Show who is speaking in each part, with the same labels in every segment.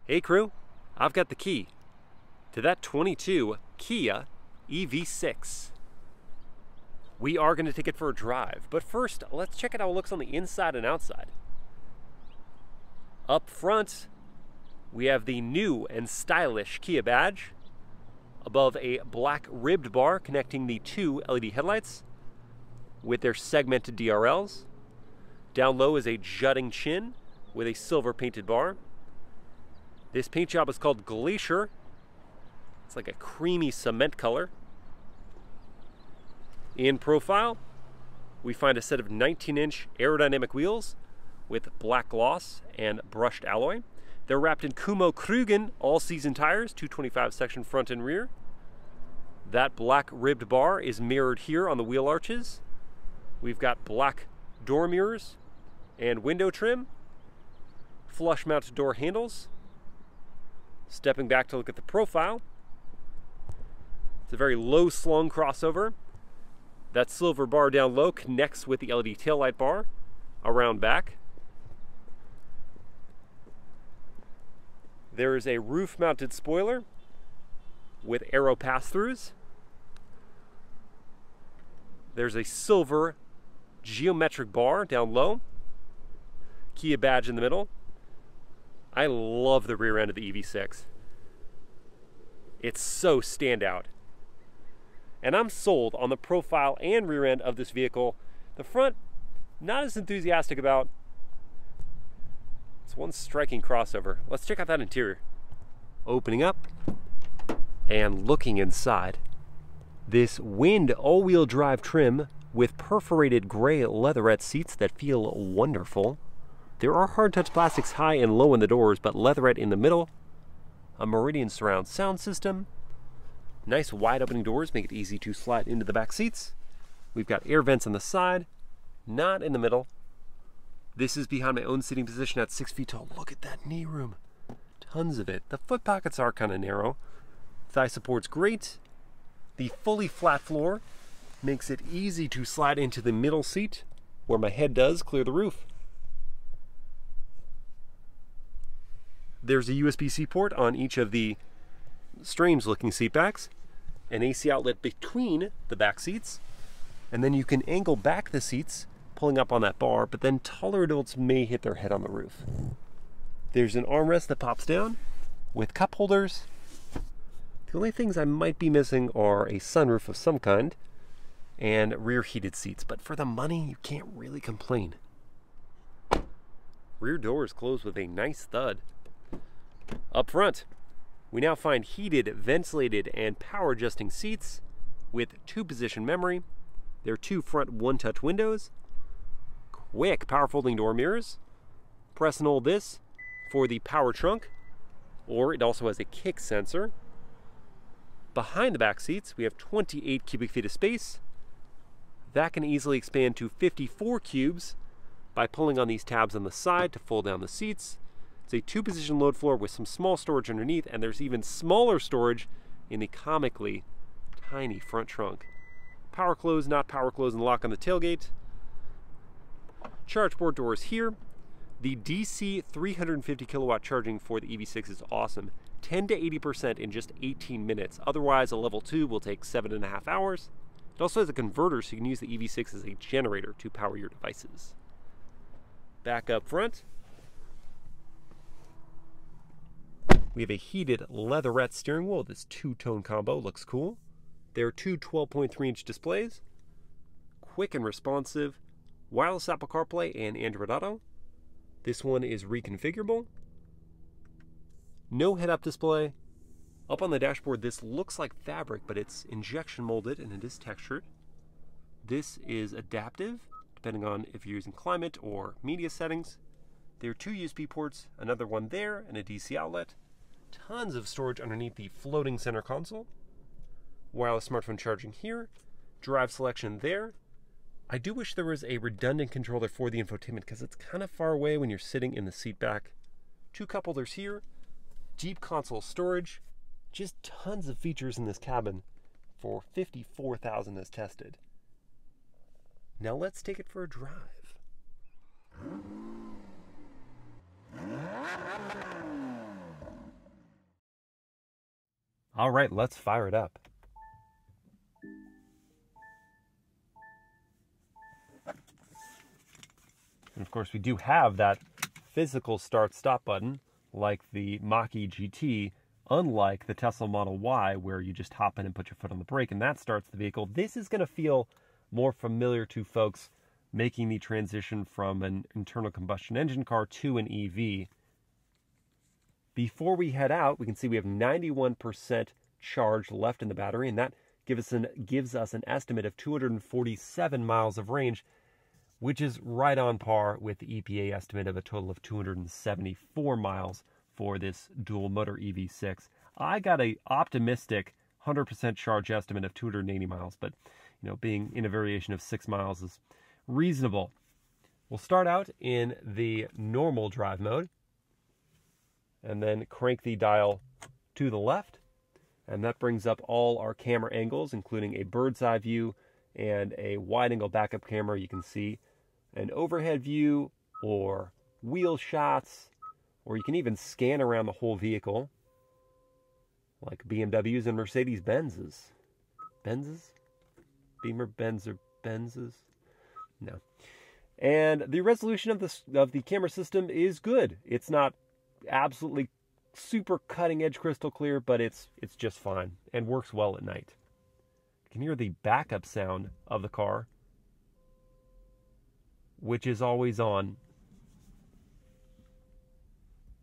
Speaker 1: Hey crew, I've got the key to that 22 Kia EV6. We are going to take it for a drive, but first let's check out how it looks on the inside and outside. Up front, we have the new and stylish Kia badge. Above, a black ribbed bar connecting the two LED headlights with their segmented DRLs. Down low is a jutting chin with a silver painted bar. This paint job is called Glacier. It's like a creamy cement color. In profile, we find a set of 19-inch aerodynamic wheels with black gloss and brushed alloy. They're wrapped in Kumho Krügen all-season tires, 225 section front and rear. That black ribbed bar is mirrored here on the wheel arches. We've got black door mirrors and window trim, flush mounted door handles. Stepping back to look at the profile, it's a very low slung crossover. That silver bar down low connects with the LED taillight bar around back. There is a roof mounted spoiler with aero pass-throughs. There's a silver geometric bar down low. Kia badge in the middle. I love the rear end of the EV6. It's so standout. And I'm sold on the profile and rear end of this vehicle. The front, not as enthusiastic about. It's one striking crossover. Let's check out that interior. Opening up and looking inside. This Wind all-wheel drive trim with perforated gray leatherette seats that feel wonderful. There are hard touch plastics high and low in the doors, but leatherette in the middle. A Meridian surround sound system. Nice wide opening doors make it easy to slide into the back seats. We've got air vents on the side, not in the middle. This is behind my own seating position at 6 feet tall. Look at that knee room. Tons of it. The foot pockets are kind of narrow. Thigh support's great. The fully flat floor makes it easy to slide into the middle seat where my head does clear the roof. There's a USB-C port on each of the strange looking seat backs, an AC outlet between the back seats, and then you can angle back the seats pulling up on that bar, but then taller adults may hit their head on the roof. There's an armrest that pops down with cup holders. The only things I might be missing are a sunroof of some kind and rear heated seats, but for the money you can't really complain. Rear doors close with a nice thud. Up front, we now find heated, ventilated, and power adjusting seats with 2-position memory. There are 2 front one-touch windows, quick power folding door mirrors. Press and hold this for the power trunk, or it also has a kick sensor. Behind the back seats, we have 28 cubic feet of space. That can easily expand to 54 cubes by pulling on these tabs on the side to fold down the seats. It's a 2-position load floor with some small storage underneath, and there's even smaller storage in the comically tiny front trunk. Power close, not power close, and lock on the tailgate. Charge port doors here. The DC 350 kilowatt charging for the EV6 is awesome. 10 to 80% in just 18 minutes. Otherwise, a level 2 will take 7.5 hours. It also has a converter, so you can use the EV6 as a generator to power your devices. Back up front, we have a heated leatherette steering wheel. This 2-tone combo looks cool. There are 2 12.3-inch displays. Quick and responsive. Wireless Apple CarPlay and Android Auto. This one is reconfigurable. No head-up display. Up on the dashboard, this looks like fabric, but it's injection molded and it is textured. This is adaptive, depending on if you're using climate or media settings. There are 2 USB ports, another one there, and a DC outlet. Tons of storage underneath the floating center console. Wireless smartphone charging here. Drive selection there. I do wish there was a redundant controller for the infotainment because it's kind of far away when you're sitting in the seat back. 2 cup holders here. Deep console storage. Just tons of features in this cabin for $54,000 as tested. Now let's take it for a drive. All right, let's fire it up. And of course, we do have that physical start-stop button like the Mach-E GT, unlike the Tesla Model Y, where you just hop in and put your foot on the brake and that starts the vehicle. This is going to feel more familiar to folks making the transition from an internal combustion engine car to an EV. Before we head out, we can see we have 91% charge left in the battery, and that gives us an estimate of 247 miles of range, which is right on par with the EPA estimate of a total of 274 miles for this dual motor EV6. I got a optimistic 100% charge estimate of 280 miles, but being in a variation of 6 miles is reasonable. We'll start out in the normal drive mode and then crank the dial to the left, and that brings up all our camera angles, including a bird's eye view and a wide angle backup camera. You can see an overhead view or wheel shots, or you can even scan around the whole vehicle like BMWs and Mercedes-Benzes. Benzes? Beamer, Benz, or Benzes? No. And the resolution of the camera system is good. It's not absolutely super cutting edge crystal clear, but it's just fine and works well at night. You can hear the backup sound of the car, which is always on.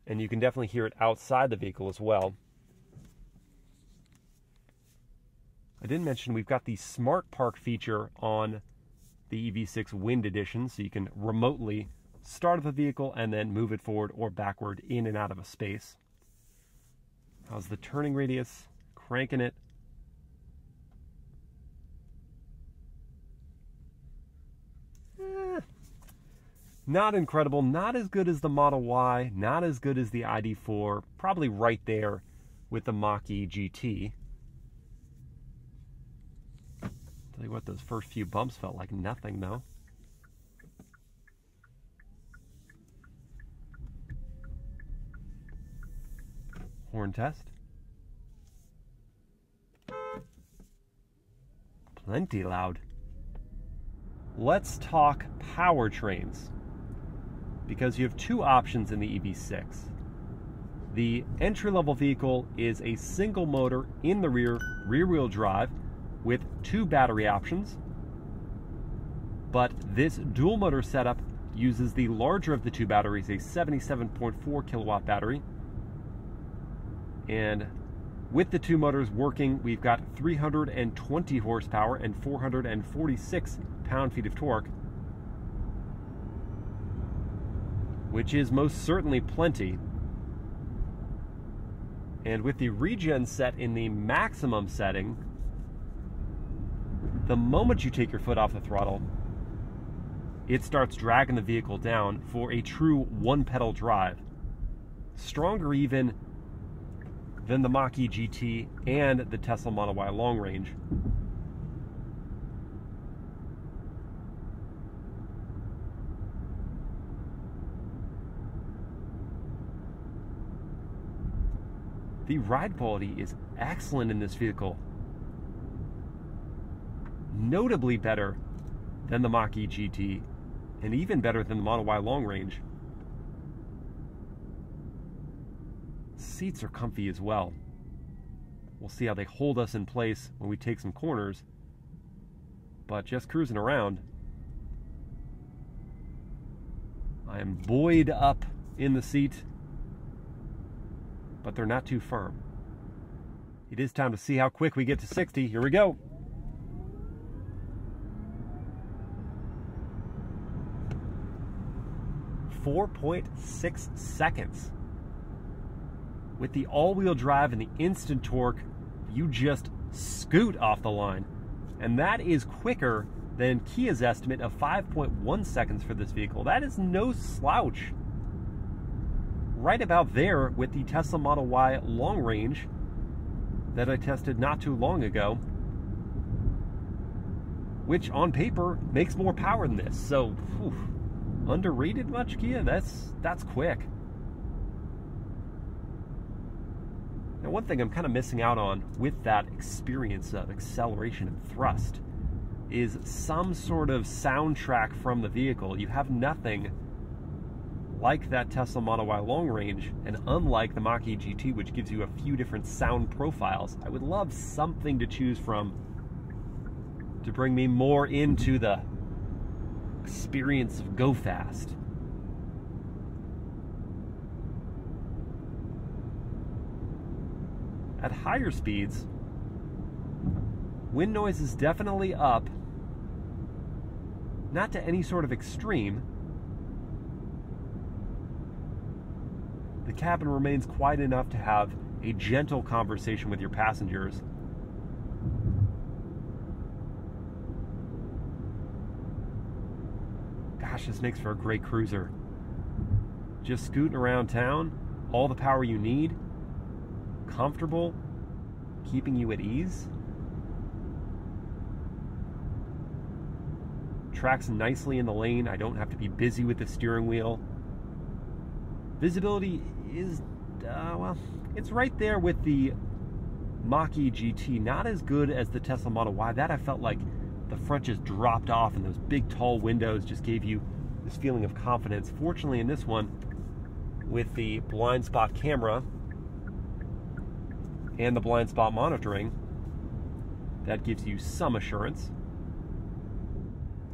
Speaker 1: And you can definitely hear it outside the vehicle as well. I didn't mention we've got the Smart Park feature on the EV6 Wind Edition, so you can remotely start up the vehicle and then move it forward or backward in and out of a space. How's the turning radius? Cranking it. Not incredible, not as good as the Model Y, not as good as the ID4, probably right there with the Mach-E GT. Tell you what, those first few bumps felt like nothing though. Horn test. Plenty loud. Let's talk powertrains, because you have two options in the EV6. The entry-level vehicle is a single motor in the rear-wheel drive with 2 battery options, but this dual motor setup uses the larger of the 2 batteries, a 77.4 kilowatt battery. And with the 2 motors working, we've got 320 horsepower and 446 pound-feet of torque, which is most certainly plenty. And with the regen set in the maximum setting, the moment you take your foot off the throttle, it starts dragging the vehicle down for a true one-pedal drive. Stronger even than the Mach-E GT and the Tesla Model Y long range. The ride quality is excellent in this vehicle. Notably better than the Mach-E GT, and even better than the Model Y long range. Seats are comfy as well. We'll see how they hold us in place when we take some corners, but just cruising around, I am buoyed up in the seat, but they're not too firm. It is time to see how quick we get to 60. Here we go. .6 seconds. With the all-wheel drive and the instant torque, you just scoot off the line. And that is quicker than Kia's estimate of 5.1 seconds for this vehicle. That is no slouch. Right about there with the Tesla Model Y long range that I tested not too long ago, which on paper makes more power than this. So, whew, underrated much, Kia? That's quick. Now, one thing I'm kind of missing out on with that experience of acceleration and thrust is some sort of soundtrack from the vehicle. You have nothing like that Tesla Model Y long range, and unlike the Mach-E GT, which gives you a few different sound profiles. I would love something to choose from to bring me more into the experience of go fast. At higher speeds, wind noise is definitely up, not to any sort of extreme. The cabin remains quiet enough to have a gentle conversation with your passengers. Gosh, this makes for a great cruiser. Just scooting around town, all the power you need, comfortable, keeping you at ease. Tracks nicely in the lane. I don't have to be busy with the steering wheel. Visibility is, well, it's right there with the Mach-E GT. Not as good as the Tesla Model Y. That I felt like the front just dropped off and those big tall windows just gave you this feeling of confidence. Fortunately, in this one, with the blind spot camera and the blind spot monitoring, that gives you some assurance.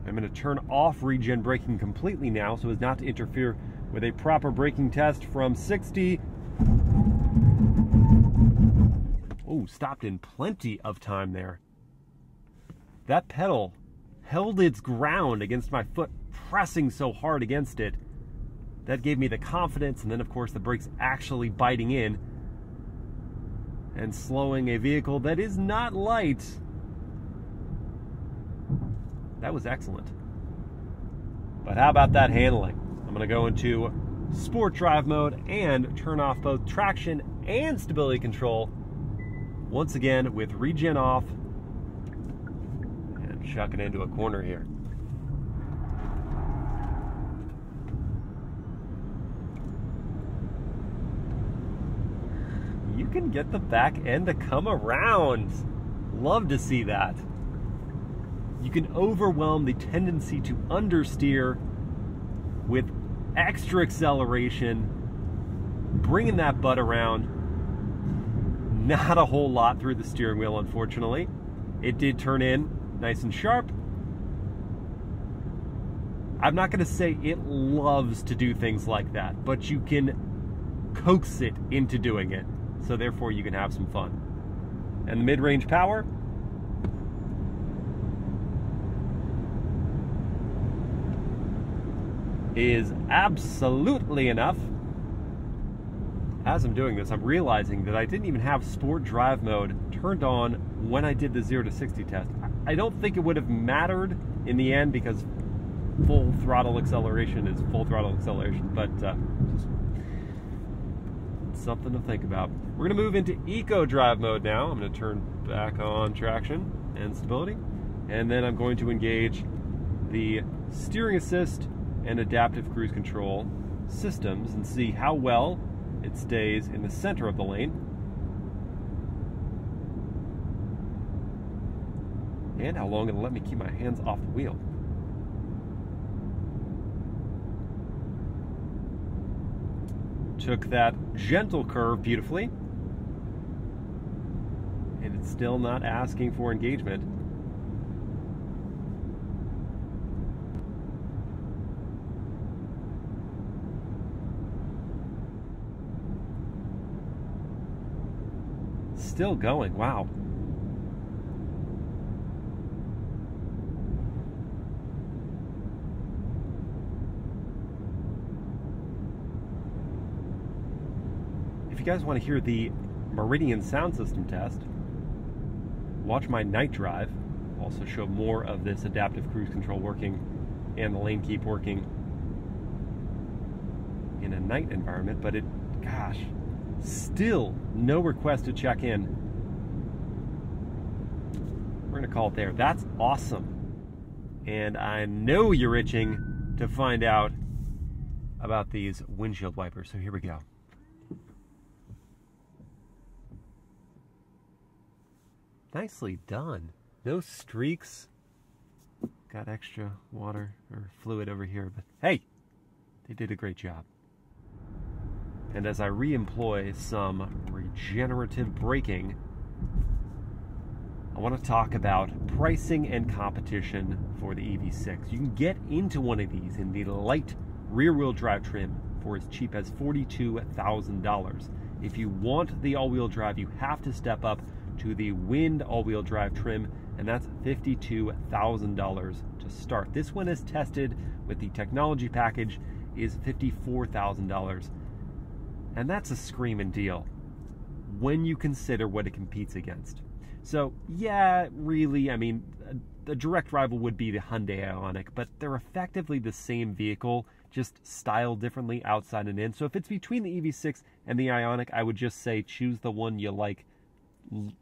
Speaker 1: I'm going to turn off regen braking completely now so as not to interfere with a proper braking test from 60. Oh, stopped in plenty of time there. That pedal held its ground against my foot, pressing so hard against it. That gave me the confidence, and then of course the brakes actually biting in and slowing a vehicle that is not light. That was excellent. But how about that handling? I'm going to go into sport drive mode and turn off both traction and stability control. Once again with regen off and chuck it into a corner here. You can get the back end to come around. Love to see that. You can overwhelm the tendency to understeer with extra acceleration, bringing that butt around. Not a whole lot through the steering wheel, unfortunately. It did turn in nice and sharp. I'm not going to say it loves to do things like that, but you can coax it into doing it, so therefore you can have some fun. And the mid-range power, is absolutely enough. As I'm doing this, I'm realizing that I didn't even have sport drive mode turned on when I did the 0 to 60 test. I don't think it would have mattered in the end because full throttle acceleration is full throttle acceleration, but just something to think about. We're going to move into eco drive mode now. I'm going to turn back on traction and stability, and then I'm going to engage the steering assist and adaptive cruise control systems and see how well it stays in the center of the lane and how long it'll let me keep my hands off the wheel. Took that gentle curve beautifully, and it's still not asking for engagement. Still going, wow. If you guys want to hear the Meridian sound system test, watch my night drive. I'll also show more of this adaptive cruise control working and the lane keep working in a night environment, but it, gosh, still no request to check in. We're going to call it there. That's awesome. And I know you're itching to find out about these windshield wipers, so here we go. nicely done. No streaks. Got extra water or fluid over here, but hey, they did a great job. And as I re-employ some regenerative braking, I want to talk about pricing and competition for the EV6. You can get into one of these in the light rear-wheel drive trim for as cheap as $42,000. If you want the all-wheel drive, you have to step up to the Wind all-wheel drive trim, and that's $52,000 to start. This one is tested with the technology package is $54,000, and that's a screaming deal when you consider what it competes against. So yeah, really, I mean, the direct rival would be the Hyundai Ioniq, but they're effectively the same vehicle, just styled differently outside and in. So if it's between the EV6 and the Ioniq, I would just say choose the one you like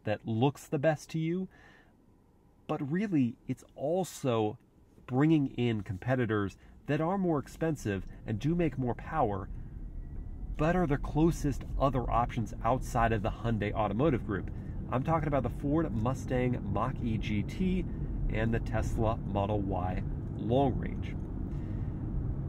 Speaker 1: that looks the best to you. But really, it's also bringing in competitors that are more expensive and do make more power, but are the closest other options outside of the Hyundai Automotive Group. I'm talking about the Ford Mustang Mach-E GT and the Tesla Model Y Long Range.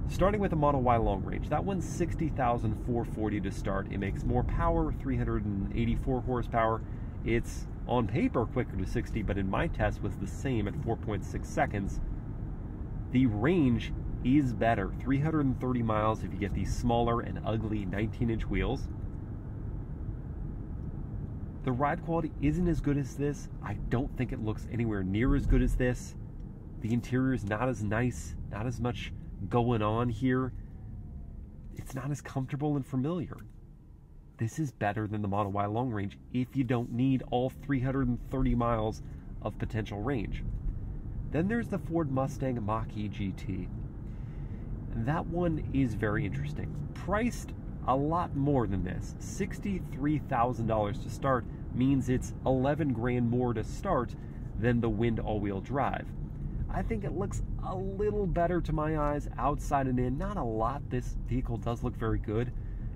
Speaker 1: Starting with the Model Y Long Range, that one's $60,440 to start. It makes more power, 384 horsepower. It's on paper quicker to 60, but in my test was the same at 4.6 seconds. The range is better, 330 miles if you get these smaller and ugly 19-inch wheels. The ride quality isn't as good as this. I don't think it looks anywhere near as good as this. The interior is not as nice, not as much going on here. It's not as comfortable and familiar. This is better than the Model Y Long Range if you don't need all 330 miles of potential range. Then there's the Ford Mustang Mach-E GT. And that one is very interesting. Priced a lot more than this. $63,000 to start means it's 11 grand more to start than the Wind all-wheel drive. I think it looks a little better to my eyes outside and in. Not a lot. This vehicle does look very good.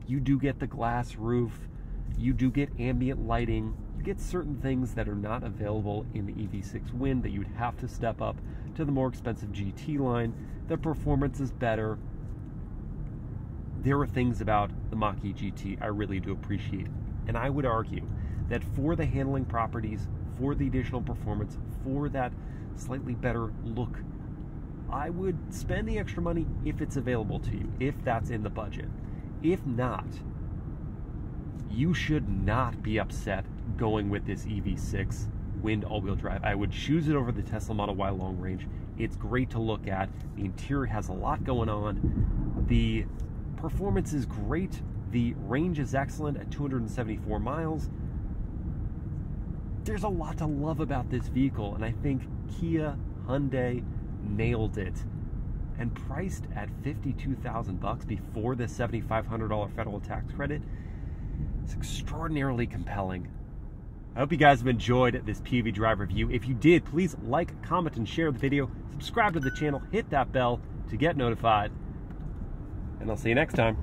Speaker 1: You do get the glass roof. You do get ambient lighting. You get certain things that are not available in the EV6 Wind that you'd have to step up to the more expensive GT line. The performance is better. There are things about the Mach-E GT I really do appreciate. And I would argue that for the handling properties, for the additional performance, for that slightly better look, I would spend the extra money if it's available to you, if that's in the budget. If not, you should not be upset going with this EV6 Wind all-wheel drive. I would choose it over the Tesla Model Y Long Range. It's great to look at. The interior has a lot going on. The performance is great. The range is excellent at 274 miles. There's a lot to love about this vehicle, and I think Kia, Hyundai nailed it. And priced at $52,000 before the $7,500 federal tax credit, it's extraordinarily compelling. I hope you guys have enjoyed this POV drive review. If you did, please like, comment, and share the video. Subscribe to the channel, hit that bell to get notified, and I'll see you next time.